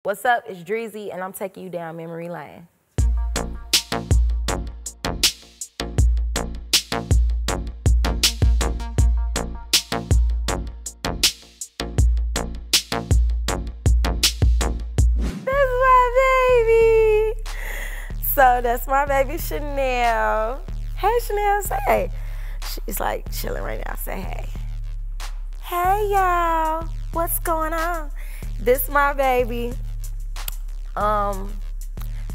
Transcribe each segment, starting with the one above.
What's up? It's Dreezy, and I'm taking you down memory lane. So that's my baby Chanel. Hey Chanel, say hey. She's like chilling right now, say hey. Hey y'all, what's going on? This my baby.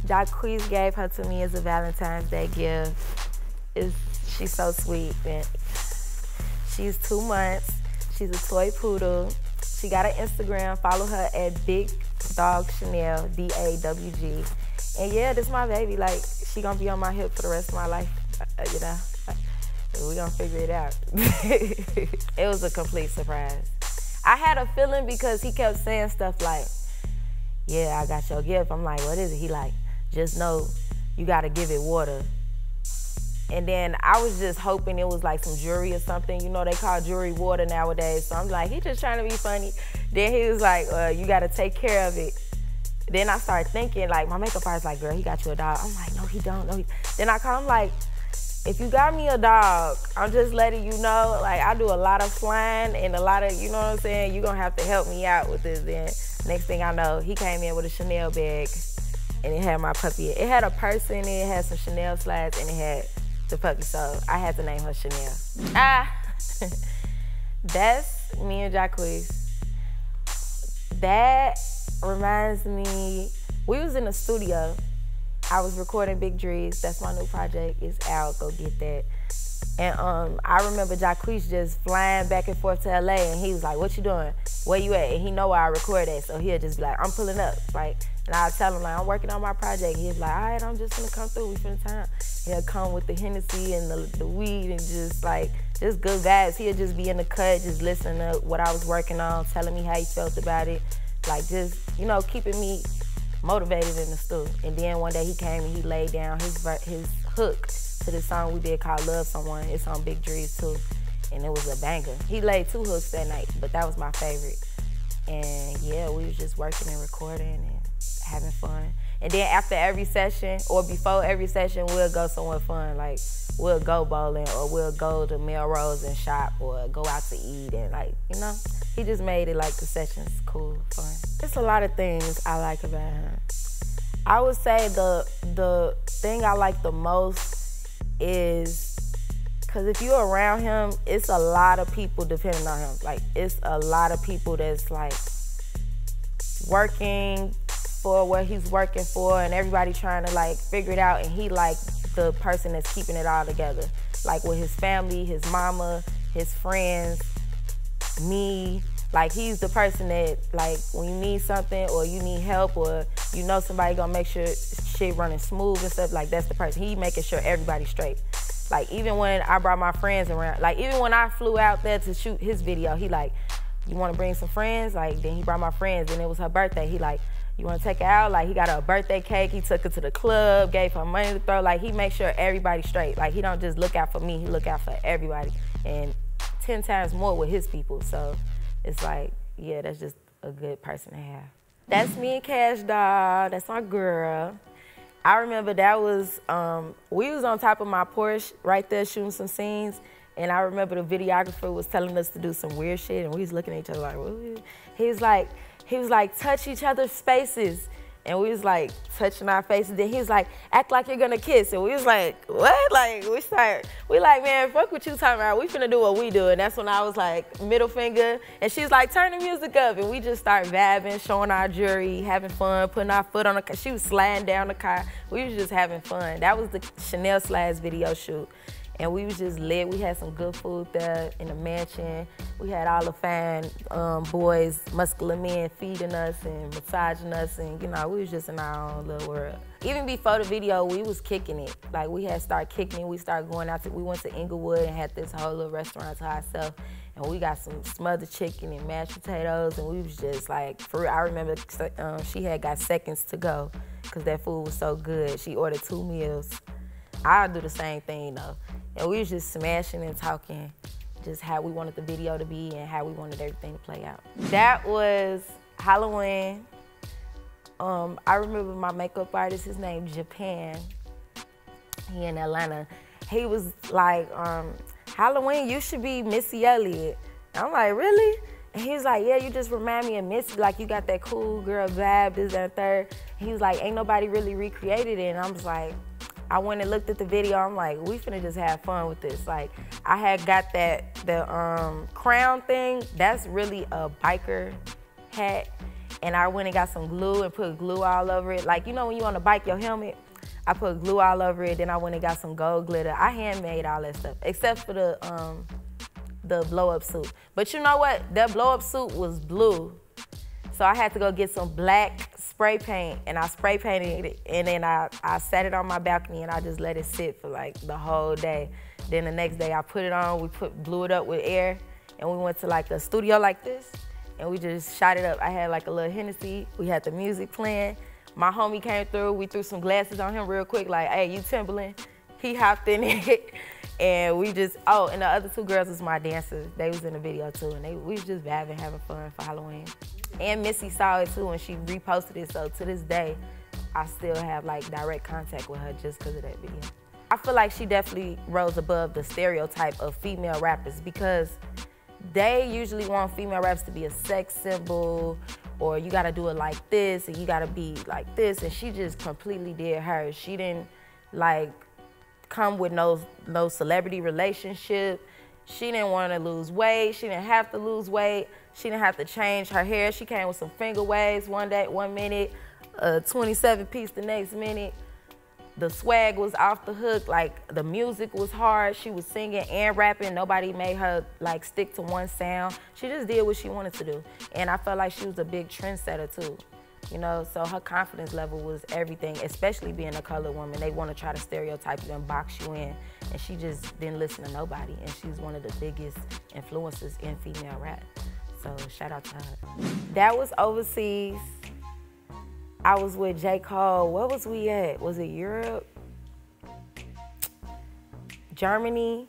Jacquees gave her to me as a Valentine's Day gift. She's so sweet, man. She's 2 months. She's a toy poodle. She got an Instagram, follow her at Big Dog Chanel, D-A-W-G. And yeah, this is my baby. Like, she gonna be on my hip for the rest of my life, you know? We gonna figure it out. It was a complete surprise. I had a feeling because he kept saying stuff like, yeah, I got your gift. I'm like, what is it? He like, just know you gotta give it water. And then I was just hoping it was like some jewelry or something. You know, they call jewelry water nowadays. So I'm like, he just trying to be funny. Then he was like, you gotta take care of it. Then I started thinking, like, my makeup artist like, girl, he got you a dog. I'm like, no, he don't. No, Then I call him like, if you got me a dog, I'm just letting you know, like, I do a lot of flying and a lot of, you know what I'm saying? You're gonna have to help me out with this. Then next thing I know, he came in with a Chanel bag and it had my puppy. It had a purse in it, it had some Chanel slides, and it had the puppy. So I had to name her Chanel. That's me and Jacquees. That reminds me, we was in the studio. I was recording Big Drees. That's my new project. It's out. Go get that. And I remember Jacquees just flying back and forth to LA, and he was like, "What you doing? Where you at?" And he know where I record at, so he'll just be like, "I'm pulling up." Like, and I'll tell him like, "I'm working on my project." He's like, "All right, I'm just gonna come through. We finna time." He'll come with the Hennessy and the weed and just like, just good vibes. He'll just be in the cut, just listening to what I was working on, telling me how he felt about it. Like, just, you know, keeping me motivated in the studio. And then one day he came and he laid down his hook to this song we did called Love Someone. It's on Big Drees too, and it was a banger. He laid 2 hooks that night, but that was my favorite. And yeah, we was just working and recording and having fun. And then after every session, or before every session, we'll go somewhere fun. Like, we'll go bowling, or we'll go to Melrose and shop, or go out to eat, and like, you know, he just made it like the sessions cool, fun. There's a lot of things I like about him. I would say the thing I like the most is, because if you're around him, it's a lot of people depending on him. Like, it's a lot of people that's like working for what he's working for, and everybody trying to like figure it out, and he like the person that's keeping it all together. Like with his family, his mama, his friends, me. Like, he's the person that, like, when you need something or you need help or you know somebody gonna make sure shit running smooth and stuff, like, that's the person. He making sure everybody's straight. Like, even when I brought my friends around, like, even when I flew out there to shoot his video, he like, you wanna bring some friends? Like, then he brought my friends, and it was her birthday. He like, you wanna take her out? Like, he got her a birthday cake, he took her to the club, gave her money to throw. Like, he makes sure everybody's straight. Like, he don't just look out for me, he look out for everybody. And 10 times more with his people, so it's like, yeah, that's just a good person to have. That's me and Kash Doll, that's my girl. I remember that was, we was on top of my porch right there shooting some scenes, and I remember the videographer was telling us to do some weird shit, and we was looking at each other like, what? He was like, touch each other's faces. And we was like touching our faces. Then he was like, act like you're gonna kiss. And we was like, what? Like, we like, man, fuck what you talking about. We finna do what we do. And that's when I was like, middle finger. And she's like, turn the music up. And we just start vabbing, showing our jewelry, having fun, putting our foot on the car. She was sliding down the car. We was just having fun. That was the Chanel Slides video shoot. And we was just lit. We had some good food there in the mansion. We had all the fine boys, muscular men feeding us and massaging us, and you know, we was just in our own little world. Even before the video, we was kicking it. Like, we had started kicking it. We started going out we went to Inglewood and had this whole little restaurant to ourselves. And we got some smothered chicken and mashed potatoes, and we was just like, for real, I remember she had got seconds to go because that food was so good. She ordered 2 meals. I'll do the same thing though. And we was just smashing and talking, just how we wanted the video to be and how we wanted everything to play out. That was Halloween. I remember my makeup artist, his name Japan. He in Atlanta. He was like, Halloween, you should be Missy Elliot. I'm like, really? And he was like, yeah, you just remind me of Missy, like you got that cool girl vibe, this, that, and third. He was like, ain't nobody really recreated it. And I was like, I went and looked at the video, I'm like, we finna just have fun with this. Like, I had got the crown thing, that's really a biker hat. And I went and got some glue and put glue all over it. Like, you know when you on a bike, your helmet, I put glue all over it, then I went and got some gold glitter. I handmade all that stuff, except for the blow-up suit. But you know what? That blow-up suit was blue. So I had to go get some black spray paint, and I spray painted it, and then I sat it on my balcony, and I just let it sit for like the whole day. Then the next day I put it on, blew it up with air, and we went to like a studio like this, and we just shot it up. I had like a little Hennessy, we had the music playing. My homie came through, we threw some glasses on him real quick, like, hey, you Timberland? He hopped in it, and we just, oh, and the other two girls was my dancers. They was in the video too, and we was just vibing, having fun for Halloween. And Missy saw it too, and she reposted it, so to this day, I still have like direct contact with her just because of that video. I feel like she definitely rose above the stereotype of female rappers because they usually want female rappers to be a sex symbol, or you gotta do it like this, and you gotta be like this, and she just completely did her. She didn't like come with no celebrity relationship. She didn't wanna lose weight, she didn't have to lose weight, she didn't have to change her hair. She came with some finger waves one minute, a 27 piece the next minute. The swag was off the hook, like the music was hard. She was singing and rapping. Nobody made her like stick to one sound. She just did what she wanted to do. And I felt like she was a big trendsetter too. You know, so her confidence level was everything, especially being a colored woman. They want to try to stereotype you and box you in. And she just didn't listen to nobody. And she's one of the biggest influences in female rap. So shout out to her. That was overseas. I was with J. Cole. Where was we at? Was it Europe? Germany?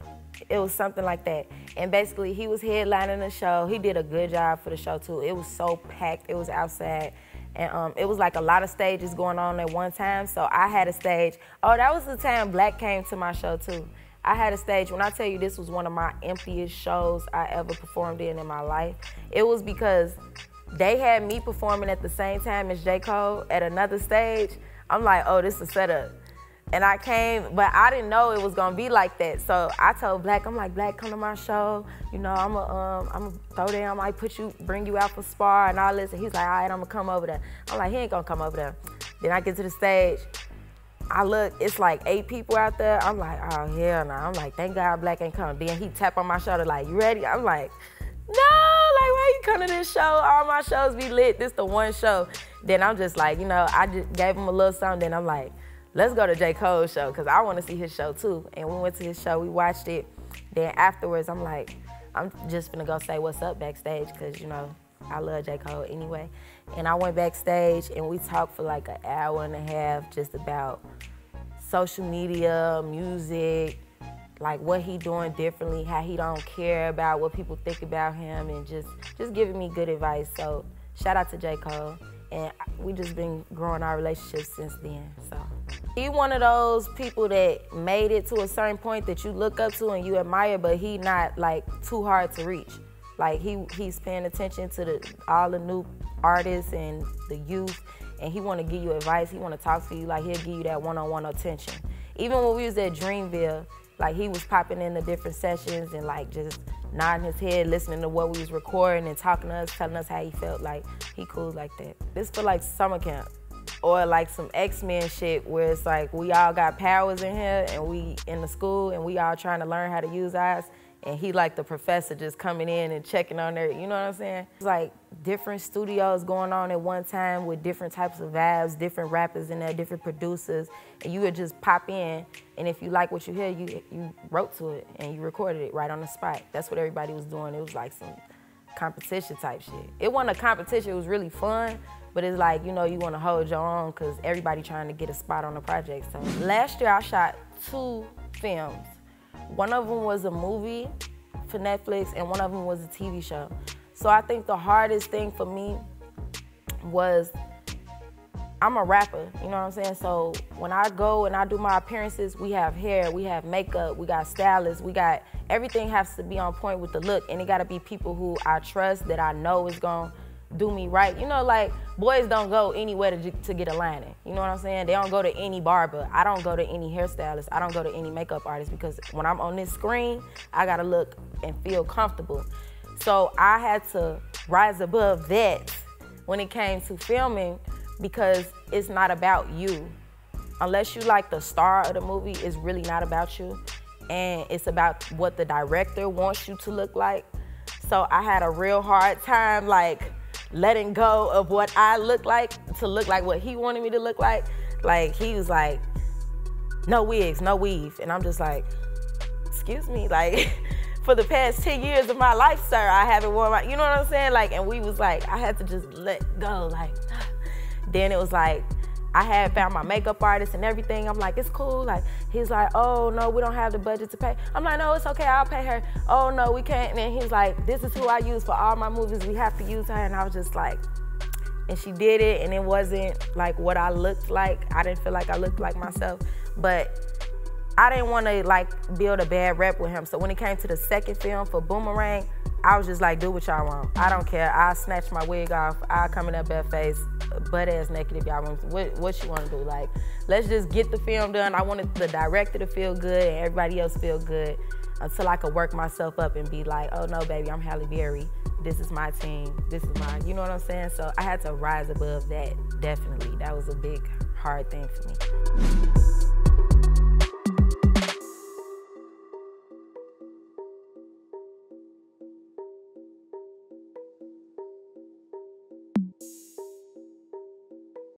It was something like that. And basically, he was headlining the show. He did a good job for the show, too. It was so packed. It was outside. And it was like a lot of stages going on at one time. So I had a stage. Oh, that was the time Black came to my show, too. I had a stage. When I tell you this was one of my emptiest shows I ever performed in my life, it was because they had me performing at the same time as J. Cole at another stage. I'm like, oh, this is a setup. And I came, but I didn't know it was gonna be like that. So I told Black, I'm like, Black, come to my show. You know, I'm gonna throw down, I might bring you out for spar and all this. And he's like, all right, I'm gonna come over there. I'm like, he ain't gonna come over there. Then I get to the stage. I look, it's like 8 people out there. I'm like, oh, hell no. I'm like, thank God Black ain't come. Then he tap on my shoulder like, you ready? I'm like, no, like, why you come to this show? All my shows be lit. This the one show. Then I'm just like, you know, I just gave him a little something. Then I'm like, let's go to J. Cole's show because I want to see his show too. And we went to his show. We watched it. Then afterwards, I'm like, I'm just gonna go say what's up backstage because, you know, I love J. Cole anyway. And I went backstage and we talked for like an hour and a half just about social media, music, like what he doing differently, how he don't care about what people think about him, and just giving me good advice. So shout out to J. Cole. And we just been growing our relationship since then, so. He one of those people that made it to a certain point that you look up to and you admire, but he not like too hard to reach. Like he's paying attention to all the new artists and the youth, and he want to give you advice. He want to talk to you, like he'll give you that one-on-one attention. Even when we was at Dreamville, like he was popping in the different sessions and like just nodding his head, listening to what we was recording and talking to us, telling us how he felt. Like he cool like that. This feel like summer camp or like some X-Men shit where it's like we all got powers in here and we in the school and we all trying to learn how to use ours. And he like the professor just coming in and checking on there, you know what I'm saying? It's like different studios going on at one time with different types of vibes, different rappers in there, different producers, and you would just pop in, and if you like what you hear, you wrote to it and you recorded it right on the spot. That's what everybody was doing. It was like some competition type shit. It wasn't a competition, it was really fun, but it's like, you know, you wanna hold your own because everybody trying to get a spot on the project. So last year I shot 2 films. One of them was a movie for Netflix and one of them was a TV show. So I think the hardest thing for me was I'm a rapper, you know what I'm saying? So when I go and I do my appearances, we have hair, we have makeup, we got stylists, everything has to be on point with the look, and it gotta be people who I trust, that I know is gonna do me right. You know, like, boys don't go anywhere to get a lining, you know what I'm saying? They don't go to any barber. I don't go to any hairstylist. I don't go to any makeup artist, because when I'm on this screen, I gotta look and feel comfortable. So I had to rise above that when it came to filming, because it's not about you. Unless you like the star of the movie, it's really not about you. And it's about what the director wants you to look like. So I had a real hard time, like, letting go of what I look like to look like what he wanted me to look like. Like, he was like, no wigs, no weave. And I'm just like, excuse me, like, for the past 10 years of my life, sir, I haven't worn my, you know what I'm saying? Like, and we was like, I had to just let go, like, then it was like, I had found my makeup artist and everything. I'm like, it's cool. Like, he's like, oh no, we don't have the budget to pay. I'm like, no, it's okay, I'll pay her. Oh no, we can't. And then he's like, this is who I use for all my movies. We have to use her. And I was just like, and she did it, and it wasn't like what I looked like. I didn't feel like I looked like myself, but I didn't want to like build a bad rep with him. So when it came to the second film for Boomerang, I was just like, do what y'all want. I don't care. I'll snatch my wig off. I'll come in that bare face, butt ass naked if y'all want. What you want to do? Like, let's just get the film done. I wanted the director to feel good and everybody else feel good until I could work myself up and be like, oh no, baby, I'm Halle Berry. This is my team. This is my, you know what I'm saying? So I had to rise above that, definitely. That was a big, hard thing for me.